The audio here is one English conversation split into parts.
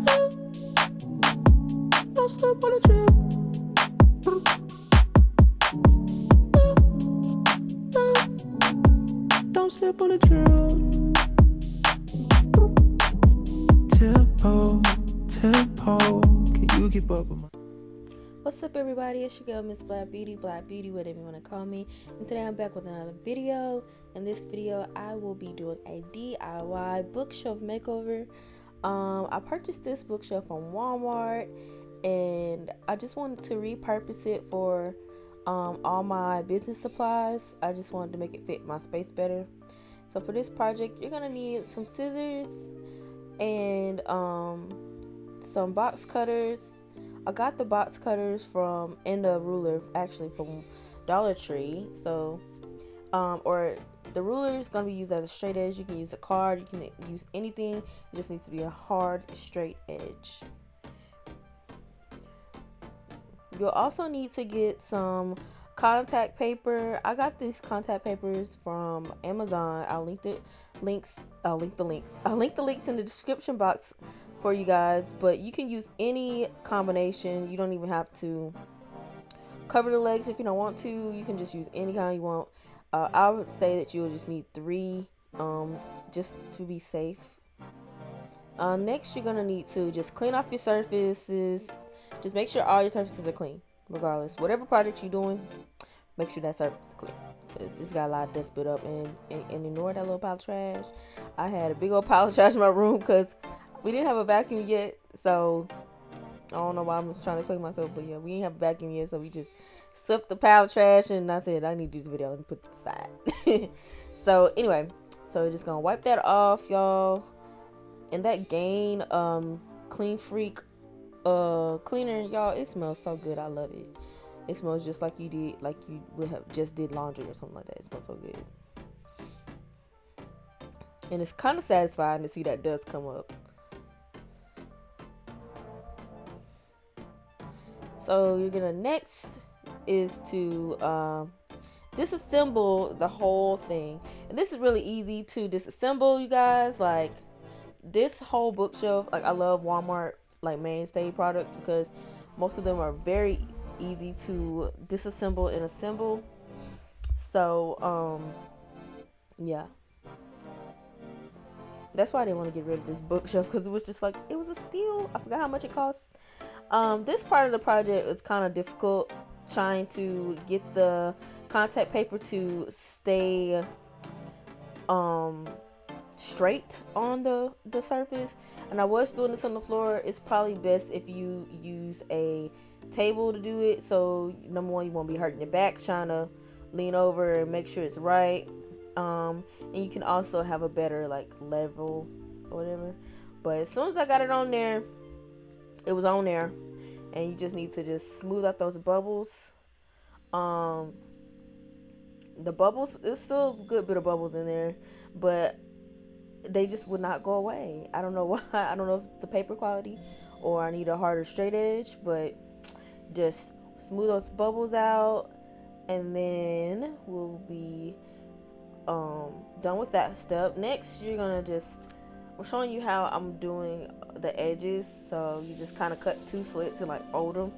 Don't slip on the trip. Don't slip on the trail. Tempo. Can you keep up with my? What's up, everybody? It's your girl, Miss Black Beauty, whatever you want to call me. And today I'm back with another video. In this video, I will be doing a DIY bookshelf makeover. I purchased this bookshelf from Walmart, and I just wanted to repurpose it for all my business supplies. I just wanted to make it fit my space better. So for this project, you're gonna need some scissors and some box cutters. I got the box cutters and the ruler actually from Dollar Tree. So or the ruler is going to be used as a straight edge. You can use a card, you can use anything. It just needs to be a hard straight edge. You'll also need to get some contact paper. I got these contact papers from Amazon. I'll link the links in the description box for you guys, but you can use any combination. You don't even have to cover the legs if you don't want to. You can just use any kind you want. I would say that you'll just need 3 just to be safe. Next, you're gonna need to just clean off your surfaces. Just make sure all your surfaces are clean, regardless. Whatever project you're doing, make sure that surface is clean, because it's got a lot of dust built up. And ignore that little pile of trash. I had a big old pile of trash in my room because we didn't have a vacuum yet. So I don't know why I'm trying to explain myself, but yeah, we didn't have a vacuum yet, so we just swept the pile of trash, and I said I need to do this video. Let me put it aside. So anyway, so we're just gonna wipe that off, y'all. And that Gain Clean Freak cleaner, y'all, it smells so good. I love it. It smells just like you would have just did laundry or something like that. It smells so good, and it's kind of satisfying to see that dust come up. So you're gonna next is to disassemble the whole thing, and this is really easy to disassemble, you guys. Like this whole bookshelf, like I love Walmart like mainstay products because most of them are very easy to disassemble and assemble. So yeah, that's why I didn't want to get rid of this bookshelf, because it was just like, it was a steal. I forgot how much it cost. This part of the project is kind of difficult, trying to get the contact paper to stay straight on the surface. And I was doing this on the floor. It's probably best if you use a table to do it. So number one, you won't be hurting your back trying to lean over and make sure it's right. And you can also have a better like level or whatever. But as soon as I got it on there, it was on there, and you just need to just smooth out those bubbles. The bubbles, there's still a good bit of bubbles in there, but they just would not go away. I don't know why. I don't know if it's the paper quality or I need a harder straight edge, but just smooth those bubbles out, and then we'll be done with that step. Next, you're gonna I'm showing you how I'm doing the edges. So you just kind of cut 2 slits and like fold them,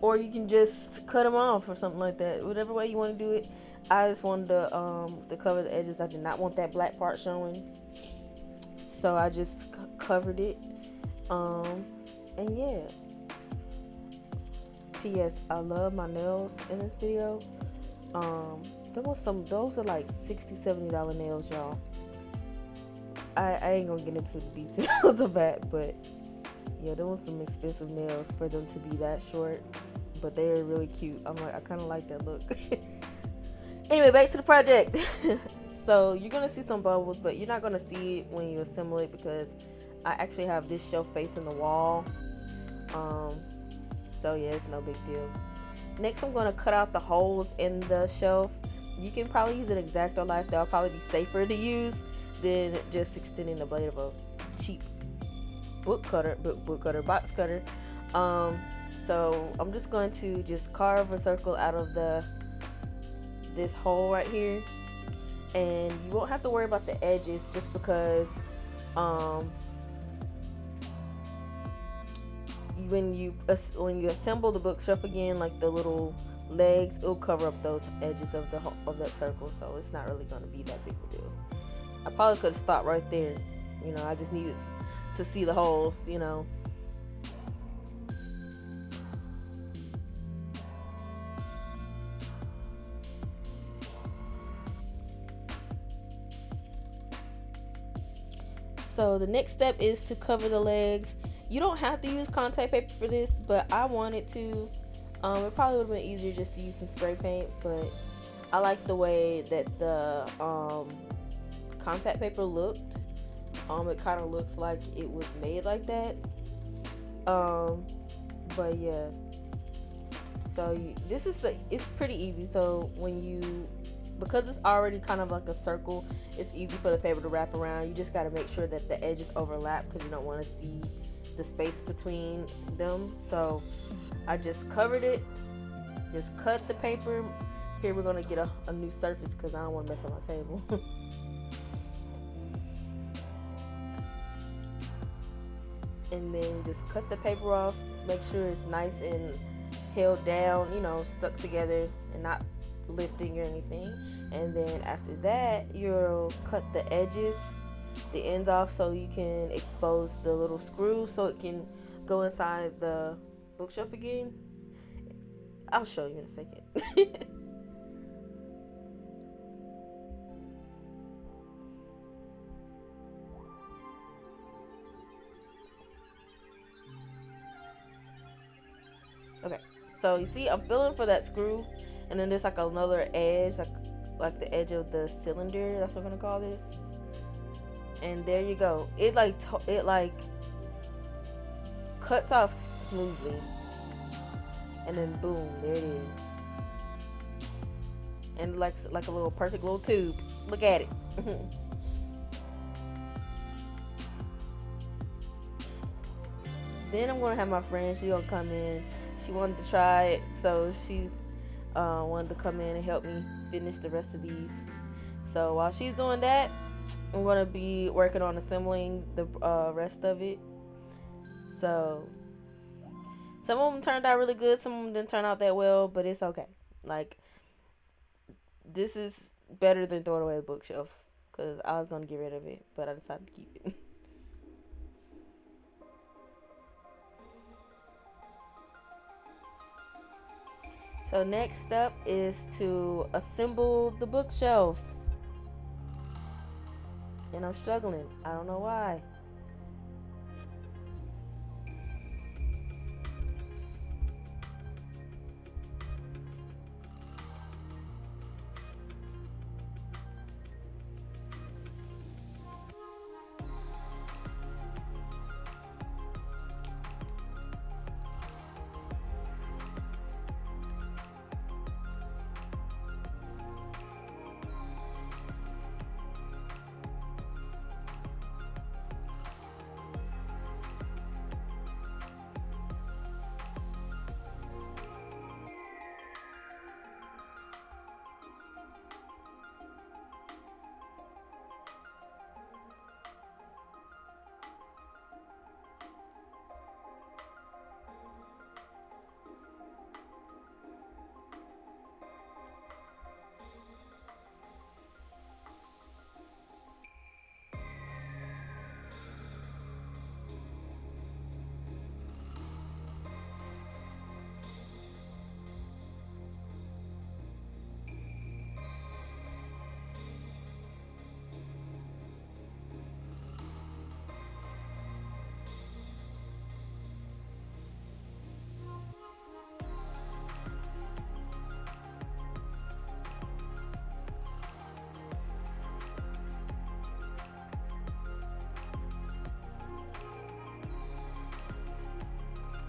or you can just cut them off or something like that. Whatever way you want to do it. I just wanted to cover the edges. I did not want that black part showing, so I just covered it. And yeah. P.S. I love my nails in this video. Those are like $60-$70 nails, y'all. I ain't gonna get into the details of that, but yeah, there was some expensive nails for them to be that short, but they're really cute. I kind of like that look. Anyway, back to the project. So you're gonna see some bubbles, but you're not gonna see it when you assemble it, because I actually have this shelf facing the wall. So yeah, it's no big deal. Next, I'm gonna cut out the holes in the shelf. You can probably use an X-Acto knife. That'll probably be safer to use than just extending the blade of a cheap box cutter. So I'm just going to just carve a circle out of this hole right here, and you won't have to worry about the edges, just because um, when you assemble the bookshelf again, like the little legs, it'll cover up those edges of that circle, so it's not really going to be that big of a deal. I probably could have stopped right there, you know. I just needed to see the holes, you know. So the next step is to cover the legs. You don't have to use contact paper for this, but I wanted to. It probably would have been easier just to use some spray paint, but I like the way that the contact paper looked. It kind of looks like it was made like that. But yeah. So it's pretty easy. So because it's already kind of like a circle, it's easy for the paper to wrap around. You just got to make sure that the edges overlap because you don't want to see the space between them. So I just covered it, just cut the paper. Here we're going to get a new surface because I don't want to mess up my table. And then just cut the paper off to make sure it's nice and held down, you know, stuck together and not lifting or anything. And then after that, you'll cut the edges, the ends off, so you can expose the little screw so it can go inside the bookshelf again. I'll show you in a second. Okay, so you see I'm feeling for that screw, and then there's like another edge, like the edge of the cylinder, that's what we're gonna call this. And there you go. It like cuts off smoothly, and then boom, there it is. And like a little perfect little tube. Look at it. Then I'm gonna have my friend, she's gonna come in. She wanted to try it, so she's wanted to come in and help me finish the rest of these. So while she's doing that, I'm gonna be working on assembling the rest of it. So some of them turned out really good, some of them didn't turn out that well, but it's okay. Like, this is better than throwing away the bookshelf, because I was gonna get rid of it, but I decided to keep it. So next step is to assemble the bookshelf. And I'm struggling. I don't know why.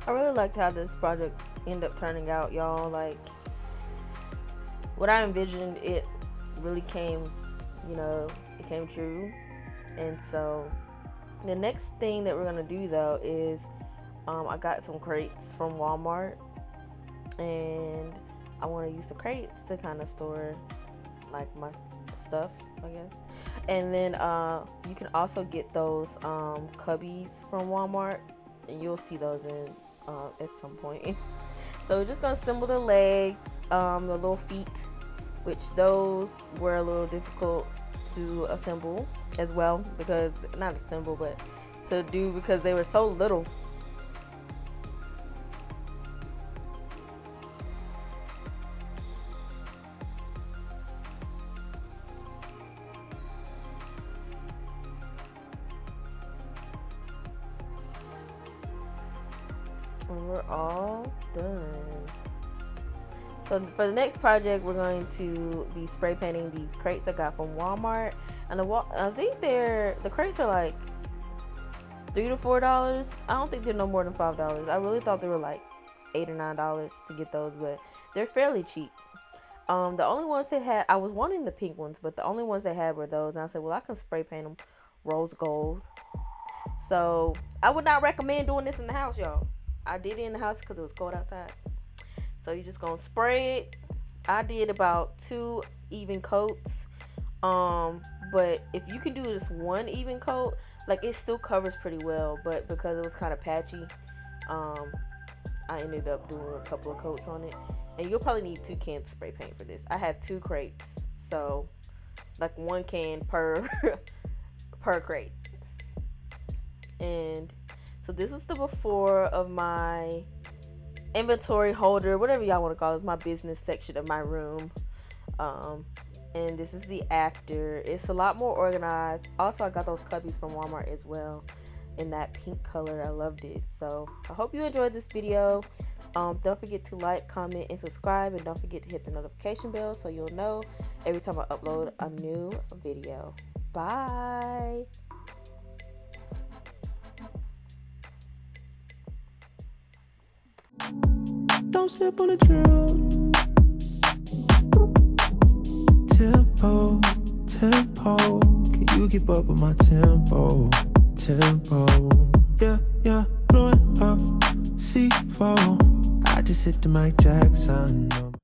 I really liked how this project ended up turning out, y'all. Like, what I envisioned, it really came, it came true. And so the next thing that we're gonna do though is I got some crates from Walmart, and I want to use the crates to kind of store like my stuff, I guess. And then you can also get those cubbies from Walmart, and you'll see those in at some point. So we're just gonna assemble the legs, the little feet, which those were a little difficult to assemble as well, because not assemble but to do, because they were so little. And we're all done. So for the next project, we're going to be spray painting these crates I got from Walmart. And I think the crates are like $3 to $4. I don't think they're no more than $5. I really thought they were like $8 or $9 to get those, but they're fairly cheap. The only ones they had, I was wanting the pink ones, but the only ones they had were those. And I said, well, I can spray paint them rose gold. So I would not recommend doing this in the house, y'all. I did it in the house because it was cold outside. So you're just gonna spray it. I did about 2 even coats. But if you can do just 1 even coat, like, it still covers pretty well. But because it was kind of patchy, I ended up doing a couple of coats on it. And you'll probably need 2 cans of spray paint for this. I had 2 crates, so like 1 can per per crate. And so this is the before of my inventory holder, whatever y'all want to call it. It's my business section of my room. And this is the after. It's a lot more organized. Also, I got those cubbies from Walmart as well in that pink color. I loved it. So I hope you enjoyed this video. Don't forget to like, comment, and subscribe, and don't forget to hit the notification bell so you'll know every time I upload a new video. Bye. Don't slip on the trail. Tempo, tempo. Can you keep up with my tempo? Tempo. Yeah, yeah. Blowing up, C4. I just hit the Mike Jackson.